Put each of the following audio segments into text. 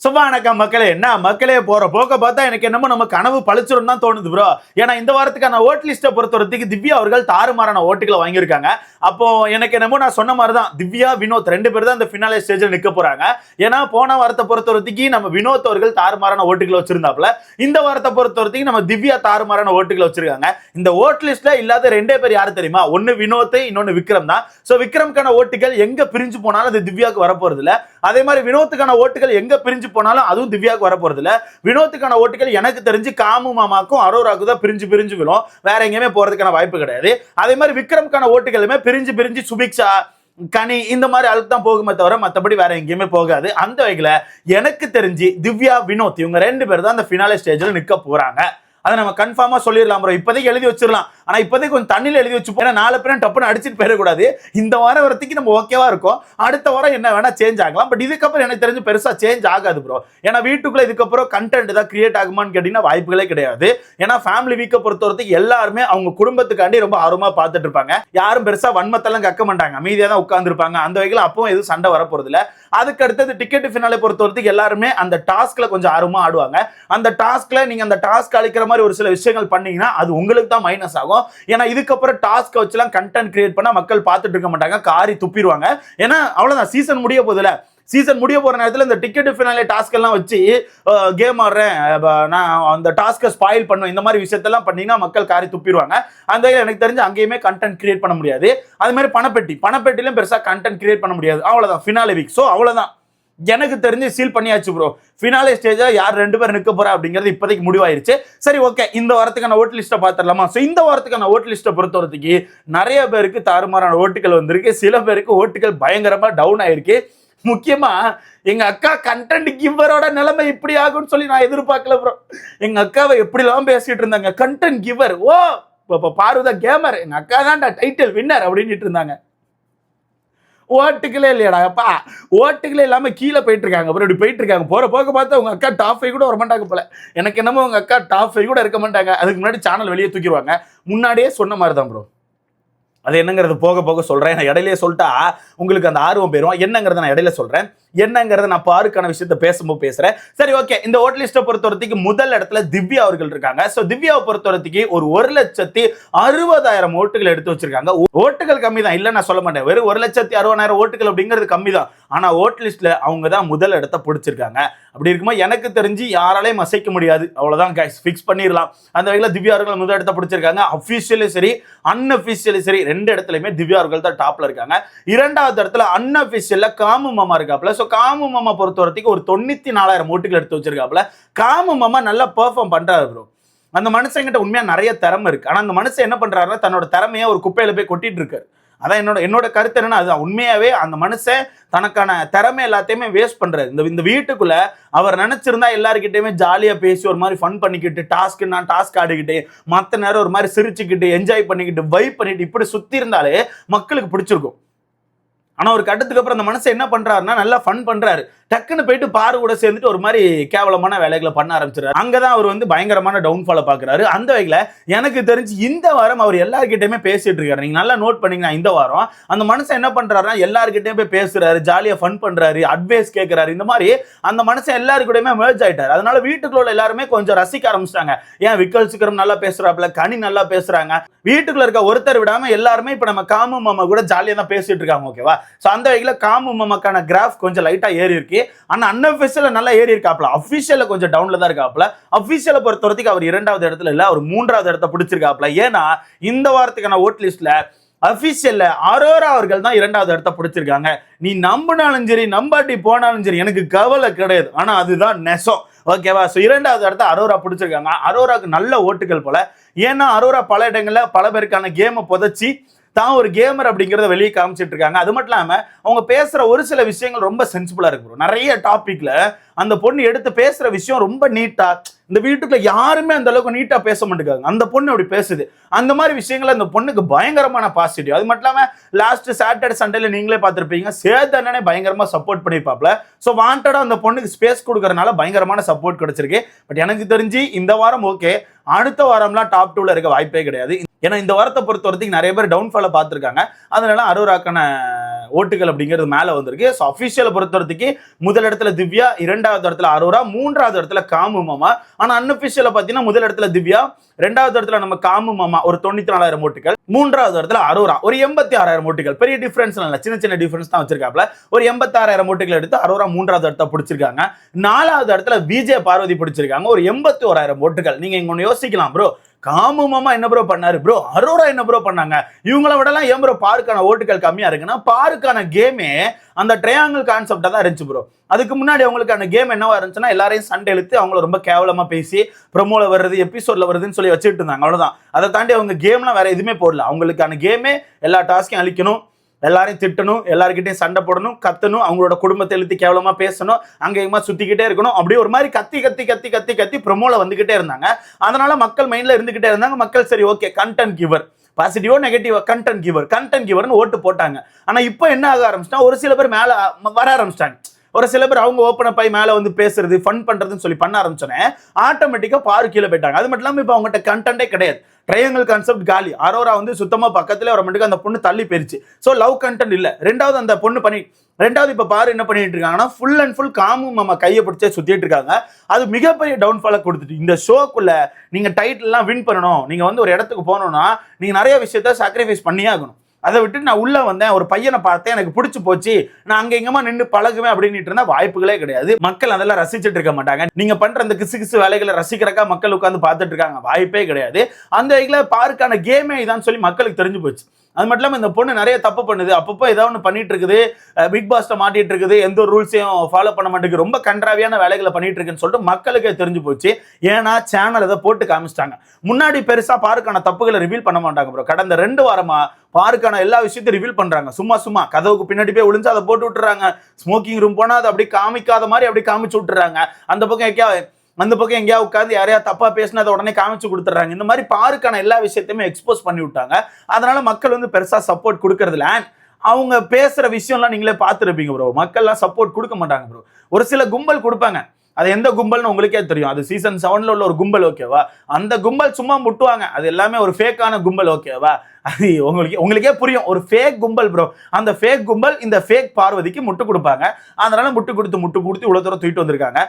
வணக்கம் மக்களே. என்ன மக்களே, போற போக்க பார்த்தா எனக்கு என்னமோ நம்ம கனவு பழிச்சிரும் தான் தோணுது ப்ரோ. ஏன்னா இந்த வாரத்துக்கான ஓட் லிஸ்ட்டை பொறுத்தவரைக்கும் திவ்யா அவர்கள் தாறுமாறான ஓட்டுகளை வாங்கியிருக்காங்க. அப்போ எனக்கு என்னமோ நான் சொன்ன மாதிரி தான் திவ்யா வினோத் ரெண்டு பேர் தான் இந்த ஃபினாலே ஸ்டேஜில் நிற்க போறாங்க. ஏன்னா போன வாரத்தை பொறுத்தவரைக்கும் நம்ம வினோத் அவர்கள் தாறுமாறான ஓட்டுகளை வச்சிருந்தாப்புல, இந்த வாரத்தை பொறுத்தவரைக்கும் நம்ம திவ்யா தாறுமாறான ஓட்டுகளை வச்சிருக்காங்க. இந்த ஓட் லிஸ்ட்ல இல்லாத ரெண்டே பேர் யாரு தெரியுமா? ஒன்னு வினோத், இன்னொன்னு விக்ரம் தான். சோ விக்ரம்கான ஓட்டுகள் எங்க பிரிஞ்சு போனாலும் அது திவ்யாவுக்கு வரப்போறது இல்ல. அதே மாதிரி வினோத்துக்கான ஓட்டுகள் எங்க பிரிஞ்சு போனாலும் அதுவும் திவ்யாவுக்கு வரப்போறது இல்ல. வினோத்துக்கான ஓட்டுகள் எனக்கு தெரிஞ்சு காமு மாமாக்கும் அரோராக்கும் தான் பிரிஞ்சு விழும். வேற எங்கேயுமே போறதுக்கான வாய்ப்பு கிடையாது. அதே மாதிரி விக்ரம்கான ஓட்டுகளுமே பிரிஞ்சு சுபிக்ஷா, கனி இந்த மாதிரி ஆளுக்கு தான் போகுமே தவிர மற்றபடி வேற எங்கேயுமே போகாது. அந்த வகையில எனக்கு தெரிஞ்சு திவ்யா வினோத் இவங்க ரெண்டு பேர் தான் அந்த ஃபினாலே ஸ்டேஜில் நிற்க போறாங்க. அதை நம்ம கன்ஃபார்மா சொல்லிடலாம் ப்ரோ. இப்போதைக்கு எழுதி வச்சிடலாம். ஆனா இப்போதைக்கு கொஞ்சம் தண்ணியில் எழுதி வச்சு போனா 4 பேரும் டப்புன்னு அடிச்சுட்டு போயிடக்கூடாது. இந்த வாரம் வரத்துக்கு நம்ம ஓகேவா இருக்கும். அடுத்த வாரம் என்ன வேணா சேஞ்ச் ஆகலாம். பட் இதுக்கப்புறம் எனக்கு தெரிஞ்சு பெருசா சேஞ்ச் ஆகாது ப்ரோ. ஏன்னா வீட்டுக்குள்ள இதுக்கப்புறம் கண்டென்ட் தான் கிரியேட் ஆகுமான்னு கேட்டீங்கன்னா வாய்ப்புகளே கிடையாது. ஏன்னா ஃபேமிலி வீக்கை பொறுத்தவரைக்கும் எல்லாருமே அவங்க குடும்பத்துக்காண்டி ரொம்ப ஆர்வமா பார்த்துட்டு இருப்பாங்க. யாரும் பெருசா வன்மத்தெல்லாம் கக்க மாட்டாங்க, அமைதியா தான் உட்கார்ந்துருப்பாங்க. அந்த வகையில் அப்பவும் எதுவும் சண்டை வரப்போறது இல்லை. அதுக்கு அடுத்தது டிக்கெட் ஃபினாலே பொறுத்தவரைக்கும் எல்லாருமே அந்த டாஸ்க்ல கொஞ்சம் ஆர்வமா ஆடுவாங்க. அந்த டாஸ்க்ல நீங்க அந்த டாஸ்க் அளிக்கிற மாதிரி ஒரு சில விஷயங்கள் பண்ணீங்கன்னா அது உங்களுக்கு தான் மைனஸ் ஆகும். ஏன்னா இதுக்கப்புறம் டாஸ்க் வச்சுலாம் கண்டென்ட் கிரியேட் பண்ணா மக்கள் பார்த்துட்டு இருக்க மாட்டாங்க, காரி துப்பிடுவாங்க. ஏன்னா அவ்வளவுதான், சீசன் முடிய போகுதுல. சீசன் முடிய போற நேரத்தில் இந்த டிக்கெட் ஃபினாலே டாஸ்க் எல்லாம் வச்சு கேம் ஆடுறேன், நான் அந்த டாஸ்க்கை ஸ்பாயில் பண்ணுவேன், இந்த மாதிரி விஷயத்தெல்லாம் பண்ணீங்கன்னா மக்கள் காரி துப்பிடுவாங்க. அந்த எனக்கு தெரிஞ்சு அங்கேயுமே கண்டென்ட் கிரியேட் பண்ண முடியாது. அது மாதிரி பணப்பெட்டிலும் பெருசா கண்டென்ட் கிரியேட் பண்ண முடியாது. அவ்வளவுதான் ஃபினாலே வீக். ஸோ அவ்வளவுதான் எனக்கு தெரிஞ்சு சீல் பண்ணியாச்சு ப்ரோ. ஃபினாலே ஸ்டேஜ்ல யார் 2 பேர் நிற்க போறா அப்படிங்கிறது இப்போதைக்கு முடிவாயிருச்சு. சரி, ஓகே, இந்த வாரத்துக்கான ஓட் லிஸ்ட்டை பார்த்துடலாமா? ஸோ இந்த வாரத்துக்கான ஓட் லிஸ்ட்டை பொறுத்தவரைக்கு நிறைய பேருக்கு தாறுமாறான ஓட்டுகள் வந்திருக்கு. சில பேருக்கு ஓட்டுகள் பயங்கரமா டவுன் ஆயிருக்கு. முக்கியமா எங்க அக்கா கண்டென்ட் கிவரோட நிலைமை இப்படி ஆகும்னு சொல்லி நான் எதிர்பார்க்கல ப்ரோ. எங்க அக்காவை எப்படிலாம் பேசிட்டு இருந்தாங்க, கண்டென்ட் கிவர், ஓ பார்வதா கேமர், எங்க அக்கா தான் டைட்டில் வின்னர் அப்படின்ட்டு இருந்தாங்க. ஓட்டுகளே இல்லையாடா அப்பா, ஓட்டுகளே இல்லாம கீழே போயிட்டு இருக்காங்க. அப்புறம் இப்படி போயிட்டு இருக்காங்க. போற போக்க பார்த்தா உங்க அக்கா டாப் 5 கூட வர மாட்டாங்க போல. எனக்கு என்னமோ உங்க அக்கா டாப் 5 கூட இருக்க மாட்டாங்க. அதுக்கு முன்னாடி சேனல் வெளியே தூக்கிடுவாங்க. முன்னாடியே சொன்ன மாதிரி தான் ப்ரோ. அது என்னங்கிறது போக போக சொல்றேன். நான் இடையிலேயே சொல்லிட்டா உங்களுக்கு அந்த ஆர்வம் போயிடும். என்னங்கிறத நான் இடையில சொல்றேன். என்னங்கிறத நான் பாருக்கான விஷயத்த பேசும்போது பேசுறேன். சரி, ஓகே. இந்த ஓட் லிஸ்ட்டை பொறுத்தவரைக்கும் முதல் இடத்துல திவ்யா அவர்கள் இருக்காங்க. ஸோ திவ்யாவை பொறுத்தவரைக்கும் ஒரு 1,60,60,000 ஓட்டுகள் எடுத்து வச்சிருக்காங்க. ஓட்டுகள் கம்மி தான், இல்லை நான் சொல்ல மாட்டேன். வெறும் 1,60,60,000 ஓட்டுகள் அப்படிங்கிறது கம்மி தான். ஆனா ஓட் லிஸ்ட்ல அவங்க தான் முதல் இடத்தை பிடிச்சிருக்காங்க. அப்படி இருக்கும்போது எனக்கு தெரிஞ்சு யாராலையும் அசைக்க முடியாது. அவ்வளவுதான் கைஸ், ஃபிக்ஸ் பண்ணிடலாம். அந்த வகையில் திவ்யா அவர்கள் முதல் இடத்தை பிடிச்சிருக்காங்க. அஃபிஷியலும் சரி அன்அஃபிஷியலும் சரி ரெண்டு இடத்துலையுமே திவ்யா அவர்கள் தான் டாப்ல இருக்காங்க. இரண்டாவது இடத்துல அன்அஃபிஷியல்ல காமு மாமா இருக்காப்ல. காமு மாமா பொறுத்த வரைக்கும் ஒரு 94,000 ஓட்டுகள் எடுத்து வச்சிருக்காப்ல. காமு மாமா நல்லா பெர்ஃபார்ம் பண்றாரு ப்ரோ. அந்த மனுஷங்கிட்ட உண்மையா நிறைய திறமை இருக்கு. ஆனா அந்த மனுஷன் என்ன பண்றாருன்னா தன்னோட திறமையை ஒரு குப்பையில போய் கொட்டிட்டு இருக்காரு. அதான் என்னோட கருத்து என்னன்னா, அதுதான் உண்மையாவே அந்த மனுஷன் தனக்கான திறமை எல்லாத்தையுமே வேஸ்ட் பண்றாரு. இந்த வீட்டுக்குள்ள அவர் நினைச்சிருந்தா எல்லாருக்கிட்டையுமே ஜாலியா பேசி ஒரு மாதிரி ஃபன் பண்ணிக்கிட்டு டாஸ்க் ஆடிக்கிட்டு மற்ற நேரம் ஒரு மாதிரி சிரிச்சுக்கிட்டு என்ஜாய் பண்ணிக்கிட்டு வைப் பண்ணிட்டு இப்படி சுத்தி இருந்தாலே மக்களுக்கு பிடிச்சிருக்கும். ஆனா ஒரு கட்டத்துக்கு அப்புறம் அந்த மனுஷன் என்ன பண்றாருன்னா நல்லா ஃபன் பண்றாரு. டக்குன்னு போயிட்டு பாரு கூட சேர்ந்துட்டு ஒரு மாதிரி கேவலமான வேலைகளை பண்ண ஆரம்பிச்சிடாரு. அங்கதான் அவர் பயங்கரமான டவுன்ஃபாலை பாக்குறாரு. அந்த வகையில எனக்கு தெரிஞ்சு இந்த வாரம் அவர் எல்லார்கிட்டயுமே பேசிட்டு இருக்காரு. நீங்க நல்லா நோட் பண்ணீங்கன்னா இந்த வாரம் அந்த மனுஷன் என்ன பண்றாருன்னா எல்லார்கிட்டயும் போய் பேசுறாரு, ஜாலியா ஃபன் பண்றாரு, அட்வைஸ் கேட்கிறாரு. இந்த மாதிரி அந்த மனுஷன் எல்லாருக்கூடயுமே மெர்ஜ் ஆயிட்டாரு. அதனால வீட்டுக்குள்ள எல்லாருமே கொஞ்சம் ரசிக்க ஆரம்பிச்சிட்டாங்க. ஏன் விக்கல் சிக்கரம் நல்லா பேசுறாப்ல, கனி நல்லா பேசுறாங்க. வீட்டுக்குள்ள இருக்க ஒருத்தர் விடாம எல்லாருமே இப்ப நம்ம காமு மாமா கூட ஜாலியா தான் பேசிட்டு இருக்காங்க. ஓகேவா? சோ அந்த வகையில காமு மாமாக்கான கிராஃப் கொஞ்சம் லைட்டா ஏறி இருக்கு. ஆனா அன்அஃபிஷியல்ல நல்லா ஏறி இருக்காப்ல. அஃபிஷியல்ல கொஞ்சம் டவுன்ல தான் இருக்காப்ல. அஃபிஷியலை பொறுத்த வரைக்கும் அவர் 2வது இடத்துல இல்ல, அவர் 3வது இடத்தை பிடிச்சிருக்காப்ல. ஏன்னா இந்த வாரத்துக்கான ஓட் லிஸ்ட்ல அஃபிஷியல்ல அரோரா அவர்கள் தான் 2வது இடத்தை பிடிச்சிருக்காங்க. நீ நம்பினாலும் சரி நம்பாட்டி போனாலும் சரி எனக்கு கவலை கிடையாது. ஆனா அதுதான் நெசம். ஓகேவா? ஸோ 2வது இடத்த அரோரா பிடிச்சிருக்காங்க. அரோராக்கு நல்ல ஓட்டுகள் போல. ஏன்னா அரோரா பல இடங்கள்ல பல பேருக்கான கேமை புதைச்சி தான் ஒரு கேமர் அப்படிங்கிறத வெளியே காமிச்சிட்டு இருக்காங்க. அது மட்டும் இல்லாம அவங்க பேசுற ஒரு சில விஷயங்கள் ரொம்ப சென்சிபிளா இருக்கு. நிறைய டாபிக்ல அந்த பொண்ணு எடுத்து பேசுற விஷயம் ரொம்ப நீட்டா, இந்த வீட்டுக்குள்ள யாருமே அந்த அளவுக்கு நீட்டா பேச மாட்டேங்காங்க. அந்த பொண்ணு அப்படி பேசுது. அந்த மாதிரி விஷயங்கள் அந்த பொண்ணுக்கு பயங்கரமான பாசிட்டிவ். அது மட்டும் இல்லாம லாஸ்ட் சாட்டர்டே சண்டேல நீங்களே பார்த்திருப்பீங்க, சேதனே பயங்கரமா சப்போர்ட் பண்ணிருப்பாப்ல. ஸோ வாண்டடா அந்த பொண்ணுக்கு ஸ்பேஸ் கொடுக்கறதுனால பயங்கரமான சப்போர்ட் கிடைச்சிருக்கு. பட் எனக்கு தெரிஞ்சு இந்த வாரம் ஓகே, அடுத்த வாரம்லாம் டாப் 2ல இருக்க வாய்ப்பே கிடையாது. ஏன்னா இந்த வாரத்தை பொறுத்த வரைக்கும் நிறைய பேர் டவுன்ஃபாலை பார்த்துருக்காங்க. அதனால அரோராக்கான ஓட்டுகள் அப்படிங்கிறது மேலே வந்திருக்கு. ஸோ அஃபிஷியலை பொறுத்த வரைக்கும் முதல் இடத்துல திவ்யா, 2வது இடத்துல அரோரா, 3வது இடத்துல காமு மாமா. ஆனால் அன்அஃபிஷியலை பார்த்தீங்கன்னா முதல் இடத்துல திவ்யா, 2வது இடத்துல நம்ம காமு மாமா ஒரு 94,000 ஓட்டுகள், 3வது இடத்துல அரோரா ஒரு 86,000 ஓட்டுகள். பெரிய டிஃபரன்ஸ் இல்லை, சின்ன சின்ன டிஃபரன்ஸ் தான் வச்சிருக்காப்ல. ஒரு 86,000 ஓட்டுகள் எடுத்து அரோரா 3வது இடத்த பிடிச்சிருக்காங்க. 4வது இடத்துல விஜய் பார்வதி பிடிச்சிருக்காங்க ஒரு 81,000 ஓட்டுகள். நீங்க இங்க ஒன்று யோசிக்கலாம், ப்ரோ காமு மாமா என்ன ப்ரோ பண்ணாரு, ப்ரோ அரோரா என்ன ப்ரோ பண்ணாங்க, இவங்கள விடலாம் ஏன் ப்ரோ பாருக்கான ஓட்டுகள் கம்மியா இருக்குன்னா, பாருக்கான கேமே அந்த ட்ரையாங்கிள் கான்செப்டா தான் இருந்துச்சு ப்ரோ. அதுக்கு முன்னாடி அவங்களுக்கான கேம் என்னவா இருந்துச்சுன்னா, எல்லாரையும் சண்டை இழுத்து அவங்கள ரொம்ப கேவலமா பேசி ப்ரொமோல வருது எபிசோட்ல வருதுன்னு சொல்லி வச்சுட்டு இருந்தாங்க, அவ்வளவுதான். அதை தாண்டி அவங்க கேம்லாம் வேற எதுவுமே போடல. அவங்களுக்கான கேமே எல்லா டாஸ்கையும் அழிக்கணும், எல்லாரையும் திட்டணும், எல்லாருக்கிட்டையும் சண்டை போடணும், கத்தணும், அவங்களோட குடும்பத்தை எழுத்து கேவலமா பேசணும், அங்கேயுமா சுத்திக்கிட்டே இருக்கணும், அப்படியே ஒரு மாதிரி கத்தி கத்தி கத்தி கத்தி கத்தி ப்ரொமோல வந்துகிட்டே இருந்தாங்க. அதனால மக்கள் மைண்ட்ல இருந்துகிட்டே இருந்தாங்க. மக்கள் சரி ஓகே கண்டென்ட் கிவர், பாசிட்டிவோ நெகட்டிவோ கண்டென்ட் கிவர்னு ஓட்டு போட்டாங்க. ஆனா இப்போ என்ன ஆக ஆரம்பிச்சுன்னா, ஒரு சில பேர் மேல வர ஆரம்பிச்சிட்டாங்க. ஒரு சில பேர் அவங்க ஓப்பன் அப் ஆகி மேலே வந்து பேசுறது ஃபன் பண்றதுன்னு சொல்லி பண்ண ஆரம்பிச்சோன்னே ஆட்டோமேட்டிக்கா பாரு கீழே போயிட்டாங்க. அது மட்டும் இல்லாமல் இப்போ அவங்ககிட்ட கண்டென்ட்டே கிடையாது. ட்ரையாங்கிள் கான்செப்ட் காலி. அரோரா வந்து சுத்தமா பக்கத்துல வர மட்டும் அந்த பொண்ணு தள்ளி போயிருச்சு. ஸோ லவ் கண்டென்ட் இல்ல. ரெண்டாவது அந்த பொண்ணு ரெண்டாவது இப்ப பாரு என்ன பண்ணிட்டு இருக்காங்கன்னா, ஃபுல் அண்ட் ஃபுல் காமு மாமா கையை பிடிச்சே சுத்திட்டு இருக்காங்க. அது மிகப்பெரிய டவுன்ஃபாலை கொடுத்துட்டு, இந்த ஷோக்குள்ள நீங்க டைட்டில் எல்லாம் வின் பண்ணணும், நீங்க வந்து ஒரு இடத்துக்கு போகணும்னா நீங்க நிறைய விஷயத்த சாக்ரிஃபைஸ் பண்ணியே ஆகணும். அதை விட்டு நான் உள்ள வந்தேன், ஒரு பையனை பார்த்தேன், எனக்கு பிடிச்சி போச்சு, நான் அங்க எங்கமா நின்று பழகுவேன் அப்படின்னு இருந்தா வாய்ப்புகளே கிடையாது. மக்கள் அதெல்லாம் ரசிச்சுட்டு இருக்க மாட்டாங்க. நீங்க பண்ற அந்த கிசு கிசு வேலைகளை ரசிக்கிறக்கா மக்கள் உட்காந்து பார்த்துட்டு இருக்காங்க, வாய்ப்பே கிடையாது. அந்த இதுல பாருக்கான கேமே இதான் சொல்லி மக்களுக்கு தெரிஞ்சு போச்சு. அது மட்டும் இல்லாமல் இந்த பொண்ணு நிறைய தப்பு பண்ணுது, அப்பப்போ ஏதாவது ஒன்று பண்ணிட்டு இருக்குது, பிக் பாஸ்ட மாட்டிட்டு இருக்குது, எந்த ஒரு ரூல்ஸையும் ஃபாலோ பண்ண மாட்டேங்குது, ரொம்ப கன்றாவியான வேலைகளை பண்ணிட்டு இருக்குன்னு சொல்லிட்டு மக்களுக்கே தெரிஞ்சு போச்சு. ஏன்னா சேனல் இதை போட்டு காமிச்சிட்டாங்க. முன்னாடி பெருசா பாருக்கான தப்புகளை ரிவீல் பண்ண மாட்டாங்க ப்ரோ. கடந்த 2 வாரமா பாருக்கான எல்லா விஷயத்தையும் ரிவீல் பண்றாங்க. சும்மா கதவுக்கு பின்னாடி போய் ஒளிஞ்சு அதை போட்டு விட்டுறாங்க. ஸ்மோக்கிங் ரூம் போனா அதை அப்படி காமிக்காத மாதிரி அப்படி காமிச்சு விட்டுறாங்க. அந்த பக்கம் எங்கேயா உட்காந்து யாரையா தப்பா பேசினதை உடனே காமிச்சு கொடுத்துறாங்க. இந்த மாதிரி பாருக்கான எல்லா விஷயத்தையுமே எக்ஸ்போஸ் பண்ணி விட்டாங்க. அதனால மக்கள் வந்து பெருசா சப்போர்ட் கொடுக்கறதுல, அவங்க பேசுற விஷயம்லாம் நீங்களே பார்த்துருப்பீங்க ப்ரோ. மக்கள்லாம் சப்போர்ட் கொடுக்க மாட்டாங்க ப்ரோ. ஒரு சில கும்பல் கொடுப்பாங்க, அது எந்த கும்பல்னு உங்களுக்கே தெரியும். அது சீசன் 7ல உள்ள ஒரு கும்பல், ஓகேவா? அந்த கும்பல் சும்மா முட்டுவாங்க, அது எல்லாமே ஒரு ஃபேக்கான கும்பல், ஓகேவா? அது உங்களுக்கே புரியும், ஒரு ஃபேக் கும்பல் ப்ரோ. அந்த ஃபேக் கும்பல் இந்த ஃபேக் பார்வதிக்கு முட்டு கொடுப்பாங்க. அதனால முட்டு கொடுத்து இவ்வளவு தூரம் தூக்கிட்டு வந்திருக்காங்க.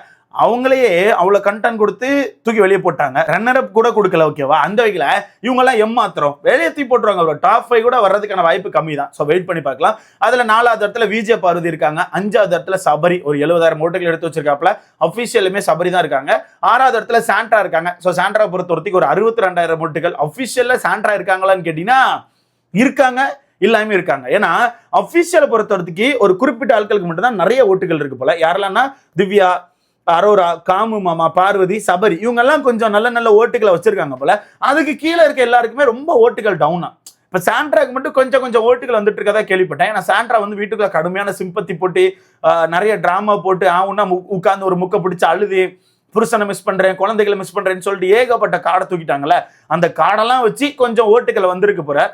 அவங்களையே அவ்வளவு கண்டென்ட் கொடுத்து தூக்கி வெளியே போட்டாங்க. ரன்னர் அப் கூட கொடுக்கல, ஓகேவா? அந்த வகையில இவங்க எல்லாம் ஏமாத்திரம் வெளியே தூக்கி போட்டுருவாங்க ப்ரோ. டாப் 5 கூட வர்றதுக்கான வாய்ப்பு கம்மி தான். ஸோ வெயிட் பண்ணி பார்க்கலாம். அதுல 4வது இடத்துல விஜய் பார்வதி இருக்காங்க. 5வது இடத்துல சபரி ஒரு 70,000 ஓட்டுகள் எடுத்து வச்சிருக்காப்ல. அபிஷியலுமே சபரி தான் இருக்காங்க. 6வது இடத்துல சாண்ட்ரா இருக்காங்க. ஸோ சாண்ட்ரா பொறுத்த வரைக்கும் ஒரு 62,000 ஓட்டுகள். அபிஷியல்ல சாண்ட்ரா இருக்காங்களான்னு கேட்டீங்கன்னா இருக்காங்க, இல்லாம இருக்காங்க. ஏன்னா அபிஷியலை பொறுத்த வரைக்கும் ஒரு குறிப்பிட்ட ஆட்களுக்கு மட்டும் தான் நிறைய ஓட்டுகள் இருக்கு போல. யாரெல்லாம்னா திவ்யா, அரோரா, காமு மாமா, பார்வதி, சபரி, இவங்க எல்லாம் கொஞ்சம் நல்ல நல்ல ஓட்டுகளை வச்சிருக்காங்க போல. அதுக்கு கீழே இருக்க எல்லாருக்குமே ரொம்ப ஓட்டுகள் டவுனா. இப்ப சாண்ட்ராக்கு மட்டும் கொஞ்சம் ஓட்டுகள் வந்துட்டு இருக்கதா கேள்விப்பட்டேன். ஏன்னா சாண்ட்ரா வந்து வீட்டுக்குள்ள கடுமையான சிம்பத்தி போட்டு நிறைய டிராமா போட்டு உட்கார்ந்து ஒரு முக்க பிடிச்சு அழுது, புருஷனை மிஸ் பண்றேன், குழந்தைகளை மிஸ் பண்றேன்னு சொல்லிட்டு ஏகப்பட்ட காடை தூக்கிட்டாங்கல்ல. அந்த காடெல்லாம் வச்சு கொஞ்சம் ஓட்டுகள் வந்திருக்கு போற.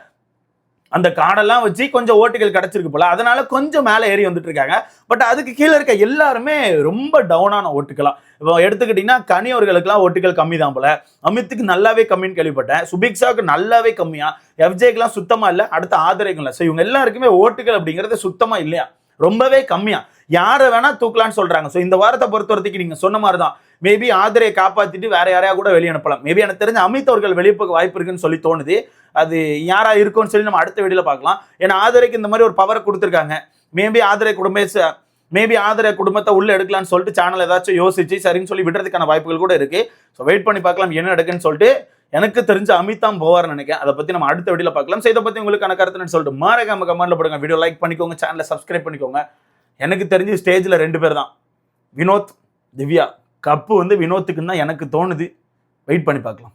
அந்த காடெல்லாம் வச்சு கொஞ்சம் ஓட்டுகள் கிடைச்சிருக்கு போல. அதனால கொஞ்சம் மேலே ஏறி வந்துட்டு இருக்காங்க. பட் அதுக்கு கீழே இருக்க எல்லாருமே ரொம்ப டவுனான ஓட்டுக்கலாம். இப்போ எடுத்துக்கிட்டீங்கன்னா கனி அவர்களுக்குலாம் ஓட்டுகள் கம்மி தான் போல. அமித்துக்கு நல்லாவே கம்மின்னு கேள்விப்பட்டேன். சுபிக்ஷாவுக்கு நல்லாவே கம்மியா, எஃப்ஜேக்கெல்லாம் சுத்தமா இல்லை, அடுத்த ஆதரைக்கும் இல்லை. ஸோ இவங்க எல்லாருக்குமே ஓட்டுகள் அப்படிங்கிறது சுத்தமா இல்லையா, ரொம்பவே கம்மியா. யாரை வேணா தூக்கலான்னு சொல்றாங்க. ஸோ இந்த வாரத்தை பொறுத்த வரைக்கும் நீங்க சொன்ன மாதிரி தான், மேபி ஆதரையை காப்பாத்திட்டு வேற யாரையா கூட வெளியே அனுப்பலாம். மேபி எனக்கு தெரிஞ்ச அமித் அவர்கள் வெளியே போக வாய்ப்பு இருக்குன்னு சொல்லி தோணுது. அது யாரா இருக்கும்னு சொல்லி நம்ம அடுத்த வீடியோல பார்க்கலாம். ஏன்னா ஆதரைக்கு இந்த மாதிரி ஒரு பவர் கொடுத்துருக்காங்க. மேபி ஆதரை குடும்பத்தை உள்ள எடுக்கலாம்னு சொல்லிட்டு சேனல் ஏதாச்சும் யோசிச்சு சரின்னு சொல்லி விடுறதுக்கான வாய்ப்புகள் கூட இருக்கு. ஸோ வெயிட் பண்ணி பார்க்கலாம் என்ன நடக்குன்னு சொல்லிட்டு. எனக்கு தெரிஞ்ச அமித் தான் போவார்னு நினைக்கிறேன். அதை பத்தி நம்ம அடுத்த வீடியோல பார்க்கலாம். இதை பத்தி உங்களுக்கான கருத்துன்னு சொல்லிட்டு மறக்காம கமெண்ட்ல போடுங்க. வீடியோ லைக் பண்ணிக்கோங்க, சேனலை சப்ஸ்கிரைப் பண்ணிக்கோங்க. எனக்கு தெரிஞ்சு ஸ்டேஜ்ல 2 பேர் தான், வினோத், திவ்யா. கப்பு வந்து வினோத்துக்குன்னு தான் எனக்கு தோணுது. வெயிட் பண்ணி பார்க்கலாம்.